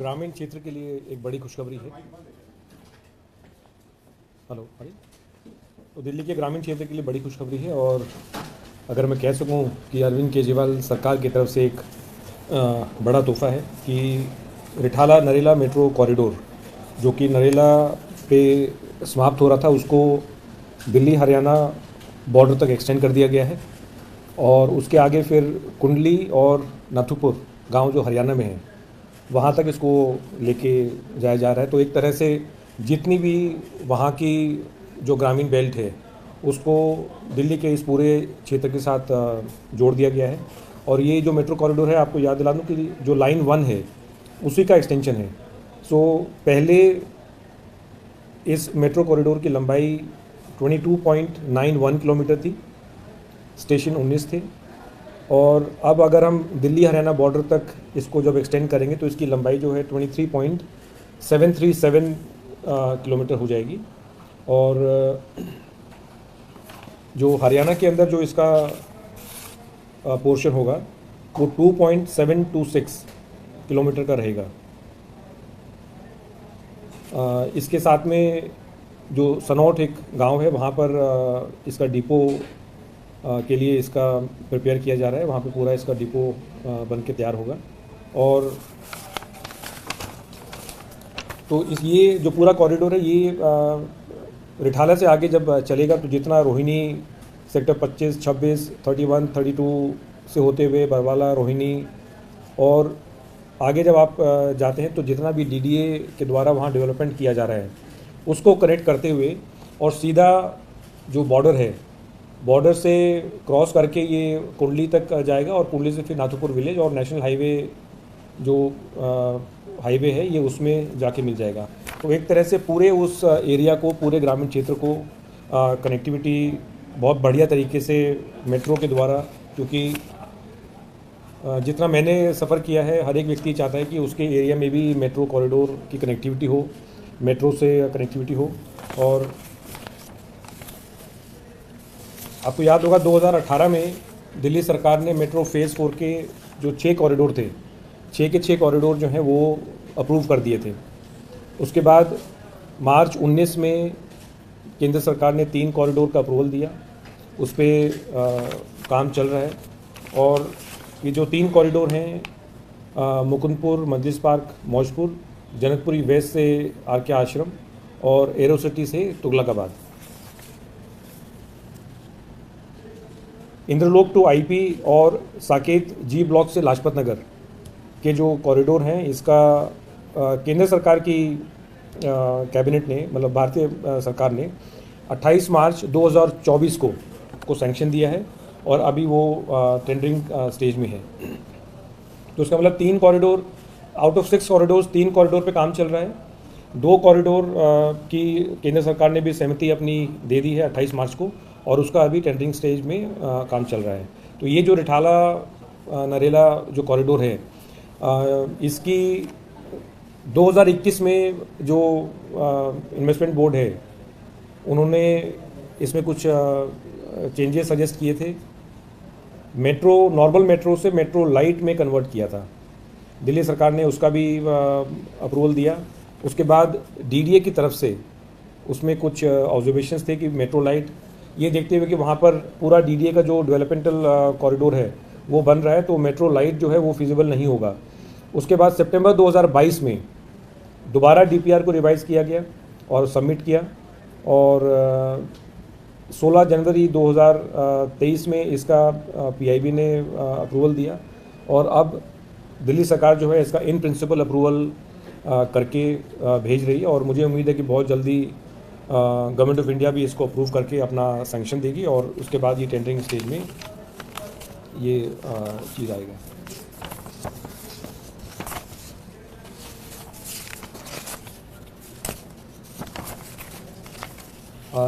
ग्रामीण क्षेत्र के लिए एक बड़ी खुशखबरी है। हेलो, अरे तो दिल्ली के ग्रामीण क्षेत्र के लिए बड़ी खुशखबरी है। और अगर मैं कह सकूं कि अरविंद केजरीवाल सरकार की तरफ से एक बड़ा तोहफा है कि रिठाला नरेला मेट्रो कॉरिडोर, जो कि नरेला पे समाप्त हो रहा था, उसको दिल्ली हरियाणा बॉर्डर तक एक्सटेंड कर दिया गया है। और उसके आगे फिर कुंडली और नाथुपुर गांव जो हरियाणा में है, वहाँ तक इसको लेके जाया जा रहा है। तो एक तरह से जितनी भी वहाँ की जो ग्रामीण बेल्ट है, उसको दिल्ली के इस पूरे क्षेत्र के साथ जोड़ दिया गया है। और ये जो मेट्रो कॉरिडोर है, आपको याद दिला दूँ कि जो लाइन 1 है उसी का एक्सटेंशन है। सो पहले इस मेट्रो कॉरिडोर की लंबाई 22.91 किलोमीटर थी, स्टेशन 19 थे। और अब अगर हम दिल्ली हरियाणा बॉर्डर तक इसको जब एक्सटेंड करेंगे तो इसकी लंबाई जो है 23.737 किलोमीटर हो जाएगी। और जो हरियाणा के अंदर जो इसका पोर्शन होगा वो 2.726 किलोमीटर का रहेगा। इसके साथ में जो सनौट एक गांव है, वहाँ पर इसका डिपो के लिए इसका प्रिपेयर किया जा रहा है। वहाँ पे पूरा इसका डिपो बन के तैयार होगा। और तो ये जो पूरा कॉरिडोर है, ये रिठाला से आगे जब चलेगा तो जितना रोहिणी सेक्टर 25, 26, 31, 32 से होते हुए बरवाला, रोहिणी, और आगे जब आप जाते हैं तो जितना भी डीडीए के द्वारा वहाँ डेवलपमेंट किया जा रहा है उसको कनेक्ट करते हुए और सीधा जो बॉर्डर है, बॉर्डर से क्रॉस करके ये कुंडली तक जाएगा। और कुंडली से फिर नाथुपुर विलेज और नेशनल हाईवे जो हाईवे है, ये उसमें जाके मिल जाएगा। तो एक तरह से पूरे उस एरिया को, पूरे ग्रामीण क्षेत्र को कनेक्टिविटी बहुत बढ़िया तरीके से मेट्रो के द्वारा, क्योंकि जितना मैंने सफ़र किया है, हर एक व्यक्ति चाहता है कि उसके एरिया में भी मेट्रो कॉरिडोर की कनेक्टिविटी हो, मेट्रो से कनेक्टिविटी हो। और आपको याद होगा 2018 में दिल्ली सरकार ने मेट्रो फेज़ 4 के जो 6 कॉरिडोर थे, 6 के 6 कॉरिडोर जो हैं वो अप्रूव कर दिए थे। उसके बाद मार्च 19 में केंद्र सरकार ने 3 कॉरिडोर का अप्रूवल दिया, उस पर काम चल रहा है। और ये जो 3 कॉरिडोर हैं, मुकुंदपुर, मंजिस पार्क, मौजपुर, जनकपुरी वेस्ट से आर.के. आश्रम और एरोसिटी से तुगलकाबाद, इंद्रलोक टू आईपी और साकेत जी ब्लॉक से लाजपत नगर के जो कॉरिडोर हैं, इसका केंद्र सरकार की कैबिनेट ने, मतलब भारतीय सरकार ने 28 मार्च 2024 को सैंक्शन दिया है। और अभी वो टेंडरिंग स्टेज में है। तो उसका मतलब 3 corridor out of 6 corridors, 3 corridor पे काम चल रहा है। 2 कॉरिडोर की केंद्र सरकार ने भी सहमति अपनी दे दी है 28 मार्च को, और उसका अभी टेंडरिंग स्टेज में काम चल रहा है। तो ये जो रिठाला नरेला जो कॉरिडोर है, इसकी 2021 में जो इन्वेस्टमेंट बोर्ड है, उन्होंने इसमें कुछ चेंजेस सजेस्ट किए थे। मेट्रो, नॉर्मल मेट्रो से मेट्रो लाइट में कन्वर्ट किया था। दिल्ली सरकार ने उसका भी अप्रूवल दिया। उसके बाद डीडीए की तरफ से उसमें कुछ ऑब्जर्वेशंस थे कि मेट्रो लाइट, ये देखते हुए कि वहाँ पर पूरा डीडीए का जो डेवलपमेंटल कॉरिडोर है वो बन रहा है, तो मेट्रो लाइट जो है वो फिजिबल नहीं होगा। उसके बाद सितंबर 2022 में दोबारा डीपीआर को रिवाइज़ किया गया और सबमिट किया। और 16 जनवरी 2023 में इसका पीआईबी ने अप्रूवल दिया। और अब दिल्ली सरकार जो है इसका इन प्रिंसिपल अप्रूवल करके भेज रही है। और मुझे उम्मीद है कि बहुत जल्दी गवर्नमेंट ऑफ इंडिया भी इसको अप्रूव करके अपना सैंक्शन देगी, और उसके बाद ये टेंडरिंग स्टेज में ये चीज़ आएगा।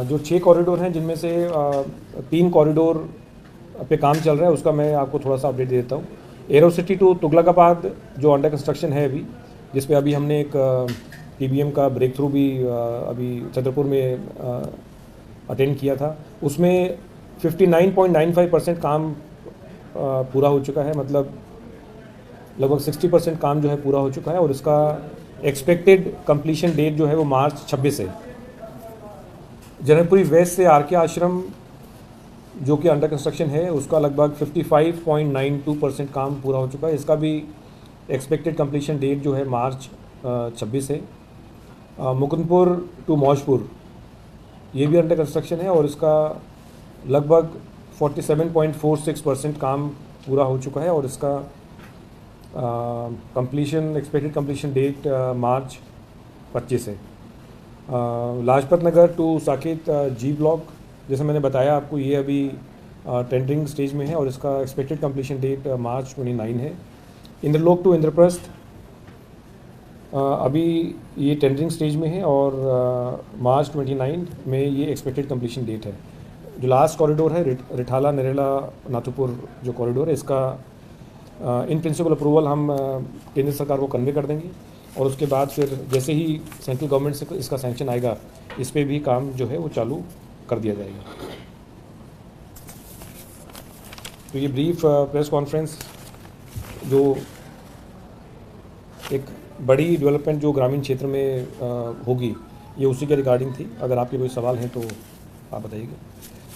जो 6 कॉरिडोर हैं, जिनमें से 3 कॉरिडोर पे काम चल रहा है, उसका मैं आपको थोड़ा सा अपडेट दे देता हूँ। एरोसिटी टू तुगलकाबाद जो अंडर कंस्ट्रक्शन है अभी, जिस पे अभी हमने एक टीबीएम का ब्रेक थ्रू भी अभी छतरपुर में अटेंड किया था, उसमें 59.95% काम पूरा हो चुका है। मतलब लगभग 60% काम जो है पूरा हो चुका है और इसका एक्सपेक्टेड कंप्लीशन डेट जो है वो मार्च 26 है। जनकपुरी वेस्ट से आर के आश्रम जो कि अंडर कंस्ट्रक्शन है उसका लगभग 55.92% काम पूरा हो चुका है। इसका भी एक्सपेक्टेड कंप्लीशन डेट जो है मार्च 26 है। मुकुंदपुर टू मौजपुर ये भी अंडर कंस्ट्रक्शन है और इसका लगभग 47.46% काम पूरा हो चुका है और इसका एक्सपेक्टेड कंप्लीशन डेट मार्च 25 है। Lajpat Nagar to Saket ji block जैसे मैंने बताया आपको, ये अभी टेंडरिंग स्टेज में है और इसका एक्सपेक्टेड कंप्लीशन डेट मार्च 29 है। इंद्रलोक टू इंद्रप्रस्थ अभी ये टेंडरिंग स्टेज में है और मार्च 29 में ये एक्सपेक्टेड कंप्लीशन डेट है। जो लास्ट कॉरिडोर है रिठाला नरेला नाथुपुर जो कॉरिडोर है, इसका इन प्रिंसिपल अप्रूवल हम केंद्र सरकार को कन्वे कर देंगे और उसके बाद फिर जैसे ही सेंट्रल गवर्नमेंट से इसका सैंक्शन आएगा इस पर भी काम जो है वो चालू कर दिया जाएगा। तो ये ब्रीफ प्रेस कॉन्फ्रेंस जो एक बड़ी डेवलपमेंट जो ग्रामीण क्षेत्र में होगी ये उसी के रिगार्डिंग थी। अगर आपके कोई सवाल हैं तो आप बताइएगा।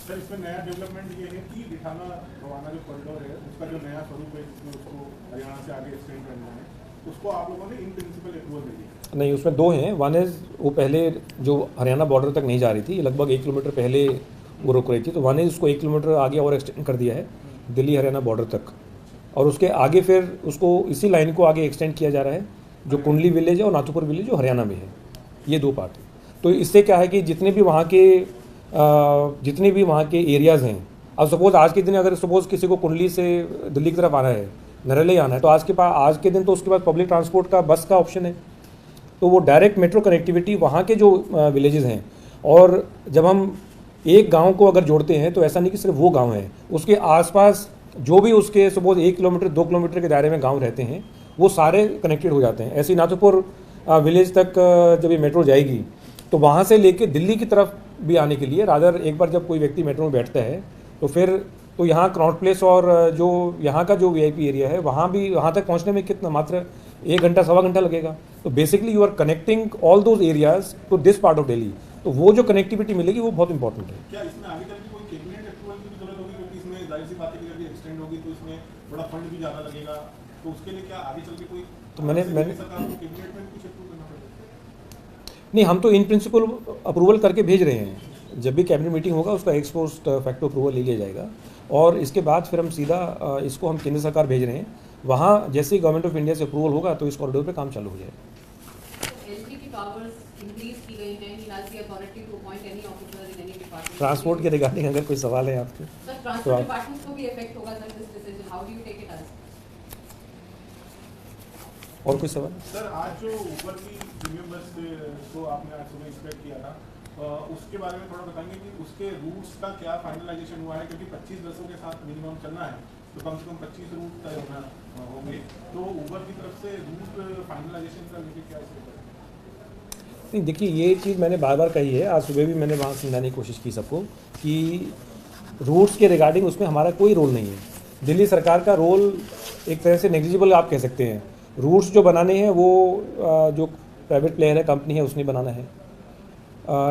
सर, इसमें नया डेवलपमेंट ये है कि रिठाला रवाना जो कॉरिडोर है उसका जो नया स्वरूप है जिसमें उसको हरियाणा से आगे एक्सटेंड करना है, उसको आप लोगों ने इन प्रिंसिपल अप्रूवल दे दिया? नहीं, उसमें दो हैं। वन इज़ वो पहले जो हरियाणा बॉर्डर तक नहीं जा रही थी, लगभग 1 किलोमीटर पहले वो रुक रही थी, तो वन इज़ उसको 1 किलोमीटर आगे और एक्सटेंड कर दिया है दिल्ली हरियाणा बॉर्डर तक, और उसके आगे फिर उसको इसी लाइन को आगे एक्सटेंड किया जा रहा है जो कुंडली विलेज है और नाथुपुर विलेज जो हरियाणा में है। ये दो पार्ट है। तो इससे क्या है कि जितने भी वहाँ के एरियाज़ हैं, अब सपोज़ आज के दिन अगर सपोज़ किसी को कुंडली से दिल्ली की तरफ आना है, नरेला ही आना है, तो आज के दिन तो उसके पास पब्लिक ट्रांसपोर्ट का बस का ऑप्शन है, तो वो डायरेक्ट मेट्रो कनेक्टिविटी वहाँ के जो विलेजेस हैं। और जब हम एक गांव को अगर जोड़ते हैं तो ऐसा नहीं कि सिर्फ वो गांव है, उसके आसपास जो भी उसके सपोज 1 किलोमीटर 2 किलोमीटर के दायरे में गांव रहते हैं वो सारे कनेक्टेड हो जाते हैं। ऐसे ही नाथुपुर विलेज तक जब ये मेट्रो जाएगी तो वहाँ से लेके दिल्ली की तरफ भी आने के लिए रादर एक बार जब कोई व्यक्ति मेट्रो में बैठता है तो फिर तो यहाँ क्राउड प्लेस और जो यहाँ का जो वीआईपी एरिया है वहाँ तक पहुँचने में कितना मात्र 1 घंटा सवा घंटा लगेगा। तो basically you are connecting all those areas to this part of Delhi, तो वो जो कनेक्टिविटी मिलेगी वो बहुत इंपॉर्टेंट है। क्या इसमें आगे चल के कोई कैबिनेट अप्रूवल की भी जरूरत होगी, क्योंकि इसमें जाहिर सी बात है कि अगर एक्सटेंड होगी तो इसमें बड़ा फंड भी ज़्यादा लगेगा, तो उसके लिए क्या आगे चल के कोई तो मैंने सरकार को कैबिनेट में कुछ अप्रूव करना पड़ेगा? नहीं, हम तो इन प्रिंसिपल अप्रूवल करके भेज रहे हैं। जब भी कैबिनेट मीटिंग होगा उसका एक्स पोस्ट फैक्टो अप्रूवल ले लिया जाएगा और इसके बाद फिर हम सीधा इसको हम केंद्र सरकार भेज रहे हैं। वहाँ जैसे ही गवर्नमेंट ऑफ इंडिया से अप्रूवल होगा तो इस कॉरिडोर पे काम चालू हो जाएगा। ट्रांसपोर्ट के रिगार्डिंग अगर कोई सवाल है आपके तो आप और कोई सवाल? सर, आज जो ऊबर की प्रीमियम बस को आपने आज सुबह इंस्पेक्ट किया था, उसके बारे में थोड़ा बताएंगे कि उसके रूट्स का क्या फाइनलाइजेशन हुआ है, क्योंकि 25 बसों के साथ मिनिमम चलना है तो कम से कम 25 रूट तय होंगे, तो ऊबर की तरफ से रूट फाइनलाइजेशन का लेके क्या नहीं, देखिए ये चीज़ मैंने बार बार कही है, आज सुबह भी मैंने वहाँ समझाने की कोशिश की सबको कि रूट्स के रिगार्डिंग उसमें हमारा कोई रोल नहीं है। दिल्ली सरकार का रोल एक तरह से नेग्लिजिबल आप कह सकते हैं। रूट्स जो बनाने हैं वो जो प्राइवेट प्लेयर है, कंपनी है, उसने बनाना है,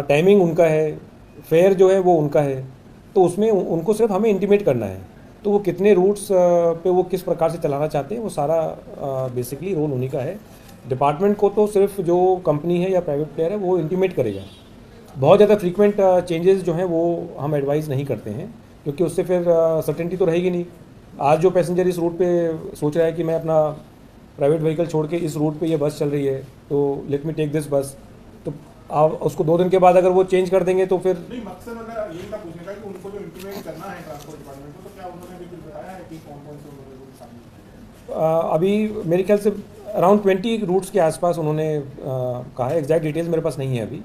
टाइमिंग उनका है, फेयर जो है वो उनका है, तो उसमें उनको सिर्फ हमें इंटीमेट करना है। तो वो कितने रूट्स पे वो किस प्रकार से चलाना चाहते हैं वो सारा बेसिकली रोल उन्हीं का है। डिपार्टमेंट को तो सिर्फ जो कंपनी है या प्राइवेट प्लेयर है वो इंटीमेट करेगा। बहुत ज़्यादा फ्रीक्वेंट चेंजेस जो हैं वो हम एडवाइज़ नहीं करते हैं, क्योंकि उससे फिर सर्टेनिटी तो रहेगी नहीं। आज जो पैसेंजर इस रूट पे सोच रहा है कि मैं अपना प्राइवेट व्हीकल छोड़ के इस रूट पे ये बस चल रही है तो लेट मी टेक दिस बस, तो आप उसको 2 दिन के बाद अगर वो चेंज कर देंगे तो फिर नहीं, मकसद अगर यही था पूछने का कि उनको जो इंटीमेट करना है ट्रांसपोर्ट डिपार्टमेंट को, तो क्या उन्होंने भी कुछ बताया है कि कौन कौन से उन्होंने शामिल? अभी मेरे ख्याल से अराउंड 20 रूट्स के आसपास उन्होंने कहा है। एग्जैक्ट डिटेल्स मेरे पास नहीं है अभी,